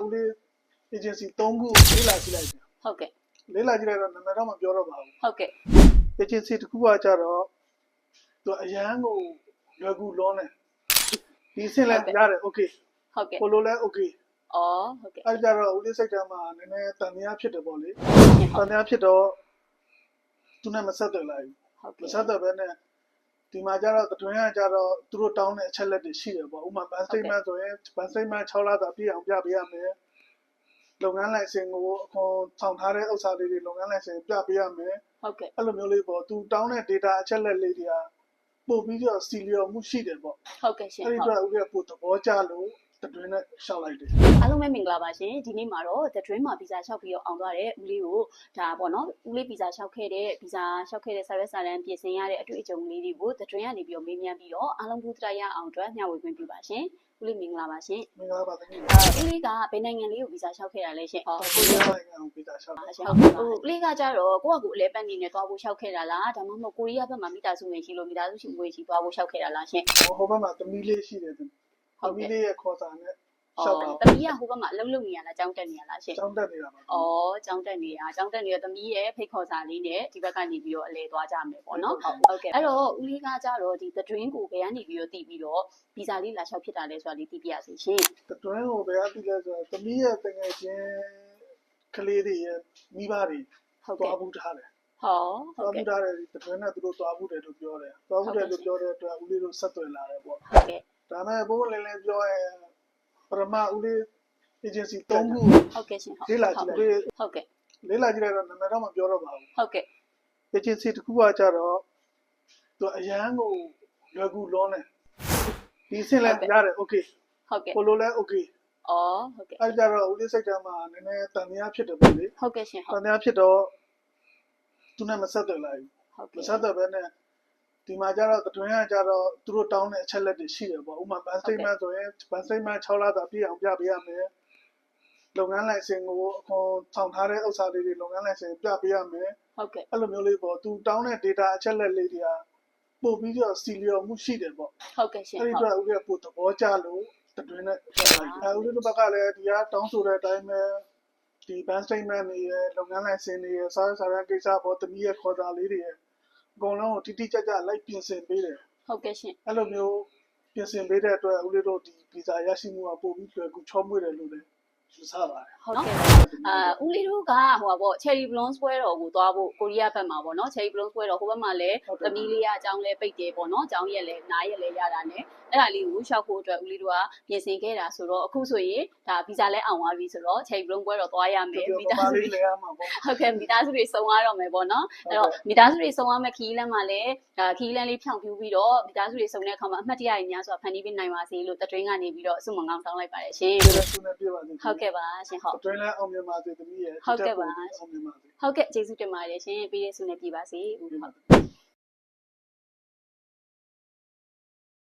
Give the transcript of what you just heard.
ဦးလေး agency 3ခုလေးလာကြည့်လိုက်တယ်ဟုတ်ကဲ့လေးလာကြည့်လိုက်တော့နာမည်တော့မပြောတော့ပါဘူးဟုတ်ကဲ့ agency တစ်ခုကကြတော့သူအရန်ကိုလွယ်ကူလွန်းတယ်ဒီအဆင့်လဲရတယ် okay ဟုတ်ကဲ့ကိုလိုလဲ okay အော်ဟုတ်ကဲ့အဲ့ကြတော့ဦးလေးစိတ်ထဲမှာနည်းနည်းတန်တရားဖြစ်တယ်ပေါ့လေတန်တရားဖြစ်တော့သူနဲ့မဆက်သွယ်လိုက်ဘူးမဆက်သွယ်ဘဲနဲ့ဒီမှာကြတော့တွင်ကကြတော့သူတို့တောင်းတဲ့အချက်လက်တွေရှိတယ်ပေါ့ဥပမာ bank statement ဆိုရင် bank statement 6လသာပြည့်အောင်ပြပေးရမယ်လုပ်ငန်းလိုင်စင်ကိုအခွန်ဆောင်ထားတဲ့ဥစ္စာလေးတွေလုပ်ငန်းလိုင်စင်ပြပေးရမယ်ဟုတ်ကဲ့အဲ့လိုမျိုးလေးပေါ့သူတောင်းတဲ့ data အချက်လက်လေးတွေကပို့ပြီးတော့စီလျော်မှုရှိတယ်ပေါ့ဟုတ်ကဲ့ရှင်အဲ့ဒီတော့ဦးကပို့သဘောကျလို့တွင်နဲ့ရှောက်လိုက်တယ်အားလုံးပဲမင်္ဂလာပါရှင်ဒီနေ့မှာတော့ The Dream မှာဗီဇာလျှောက်ပြီးတော့အောင်သွားတဲ့ဦးလေးကိုဒါပေါ့နော်ဦးလေးဗီဇာလျှောက်ခဲ့တဲ့စာရွက်စာတမ်းပြင်ဆင်ရတဲ့အတွေ့အကြုံလေးတွေကို The Dream ကနေပြီးတော့မေးမြန်းပြီးတော့အားလုံးဘူးတရားရအောင်အတွက်မျှဝေခွင့်ပြုပါရှင်ဦးလေးမင်္ဂလာပါရှင်မင်္ဂလာပါခင်ဗျဦးလေးကဘယ်နိုင်ငံလေးကိုဗီဇာလျှောက်ခဲ့တာလဲရှင်ကိုရီးယားနိုင်ငံကိုဗီဇာလျှောက်တာဟုတ်ဦးလေးကကြတော့ကိုယ့်အကူအလဲပတ်နေနဲ့သွားဖို့လျှောက်ခဲ့တာလားဒါမှမဟုတ်ကိုရီးယားဘက်မှာမိသားစုဝင်ရှိလို့မိသားစုရှိဝင်ရှိသွားဖို့လျှောက်ခဲ့တာလားရှင်ဟိုဘက်မှာသမီးလေးရှိတယ်သမီးလေးရဲ့ခေါ်စာနဲ့ရှောက်တာသမီးကဟိုဘက်မှာအလုပ်လုပ်နေရလားကျောင်းတက်နေရလားရှင်ကျောင်းတက်နေတာပါကျောင်းတက်နေတဲ့သမီးရဲ့ဖိတ်ခေါ်စာလေးနဲ့ဒီဘက်ကနေပြီးတော့အလဲသွားကြမယ်ပေါ့နော်ဟုတ်ကဲ့အဲ့တော့ဦးလေးကကြတော့ဒီ The Dream ကိုဘယ်ကနေပြီးတော့တည်ပြီးတော့ဗီဇာလေးလာလျှောက်ဖြစ်တာလဲဆိုတာလေးသိပြရစီရှင် The Dream ကိုဘယ်ကတည်လဲဆိုတော့သမီးရဲ့တကယ်ချင်းကလေးတွေရဲ့မိဘတွေသွားဘူးထားတယ်ဟုတ်ကဲ့သွားဘူးထားတယ် The Dream နဲ့သူတို့သွားဘူးတယ်လို့ပြောတယ်သွားဘူးတယ်လို့ပြောတဲ့အတွက်ဦးလေးတို့ဆက်သွယ်လာတယ်ပေါ့ဟုတ်ကဲ့ဒါမဲ့ဘိုးလင်းလင်းပြောရင်ပရမဦးလေး agency 3ခုဟုတ်ကဲ့ရှင်ဟုတ်လေးလာကြည့်လိုက်ဟုတ်ကဲ့လေးလာကြည့်လိုက်တော့နာမည်တော့မပြောတော့ပါဘူးဟုတ်ကဲ့ agency တစ်ခုကကြတော့သူအရန်ကိုလွယ်ကူလွန်းတယ်ဒီအဆင့်လဲရတယ် okay ဟုတ်ကဲ့ကိုလိုလဲ okay အော်ဟုတ်ကဲ့အဲ့ကြတော့ဦးလေးစိတ်ထဲမှာနည်းနည်းတန်တရားဖြစ်တယ်ပေါ့လေဟုတ်ကဲ့ရှင်တန်တရားဖြစ်တော့သူနဲ့မဆက်သွယ်လိုက်ဘူးမဆက်သွယ်ဘဲနဲ့ဒီမှာကြတော့တွင်ကကြတော့သူတို့တောင်းတဲ့အချက်လက်တွေရှိတယ်ပေါ့ဥပမာ bank statement ဆိုရင် bank statement 6လသာပြည့်အောင်ပြပေးရမယ်လုပ်ငန်းလိုင်စင်ကိုအခွန်ဆောင်ထားတဲ့ဥစ္စာလေးတွေလုပ်ငန်းလိုင်စင်ပြပေးရမယ်ဟုတ်ကဲ့အဲ့လိုမျိုးလေးပေါ့သူတောင်းတဲ့ data အချက်လက်လေးတွေကပို့ပြီးတော့စီလျော်မှုရှိတယ်ပေါ့ဟုတ်ကဲ့ရှင်အဲ့ဒီတော့ဦးကပို့သဘောကျလို့တွင်နဲ့ရှောက်လိုက်တယ်ဦးလေးတို့ဘက်ကလည်းဒီကတောင်းဆိုတဲ့အတိုင်းပဲဒီ bank statement တွေရဲ့လုပ်ငန်းလိုင်စင်တွေရဲ့စာရွက်ကိစ္စပေါ့တမီးရဲ့ခေါ်တာလေးတွေရဲ့အကုန်လုံးကိုတိတိကျကျလိုက်ပြင်ဆင်ပေးတယ်ဟုတ်ကဲ့ရှင်အဲ့လိုမျိုးပြင်ဆင်ပေးတဲ့အတွက်ဦးလေးတို့ဒီဗီဇာရရှိမှုကပို့ပြီးလွယ်ကူချောမွေ့တယ်လို့လည်းယူဆပါတယ်ဟုတ်ကဲ့ဦးလေးတို့ကဟိုပါပေါ့ Cherry Blossom ပွဲတော်ကိုသွားဖို့ကိုရီးယားဘက်မှာပေါ့နော် Cherry Blossom ပွဲတော်ဟိုဘက်မှာလည်းသမီးလေးကအကြောင်းလဲပိတ်တယ်ပေါ့နော်အကြောင်းရက်လဲနားရက်လဲရတာနဲ့အဲ့ဒါလေးကိုရှောက်ဖို့အတွက်ဦးလေးတို့ကပြင်ဆင်ခဲ့တာဆိုတော့အခုဆိုရင်ဒါဗီဇာလဲအောင်သွားပြီဆိုတော့ Cherry Blossom ပွဲတော်သွားရမယ်မိသားစုတွေရမှာပေါ့ဟုတ်ကဲ့မိသားစုတွေစုံရတော့မယ်ပေါ့နော်အဲ့တော့မိသားစုတွေစုံရမယ်ခီးလမ်းမှာလည်းခီးလမ်းလေးဖြောင်းပြူးပြီးတော့မိသားစုတွေစုံတဲ့အခါမှာအမှတ်တရကြီးများစွာဖန်တီးပေးနိုင်ပါစေလို့The Dream ကနေပြီးတော့အဆုမငောင်းတောင်းလိုက်ပါတယ်ရှင်ဟုတ်ကဲ့ပါရှင်ဟုတ်တွင်လဲအောင်မြင်ပါစေသမီးရဲ့ဟုတ်ကဲ့ပါအောင်မြင်ပါစေဟုတ်ကဲ့ကျေးဇူးတင်ပါတယ်ရှင်ပြီးတဲ့ဆုနဲ့ပြပါစေဟုတ်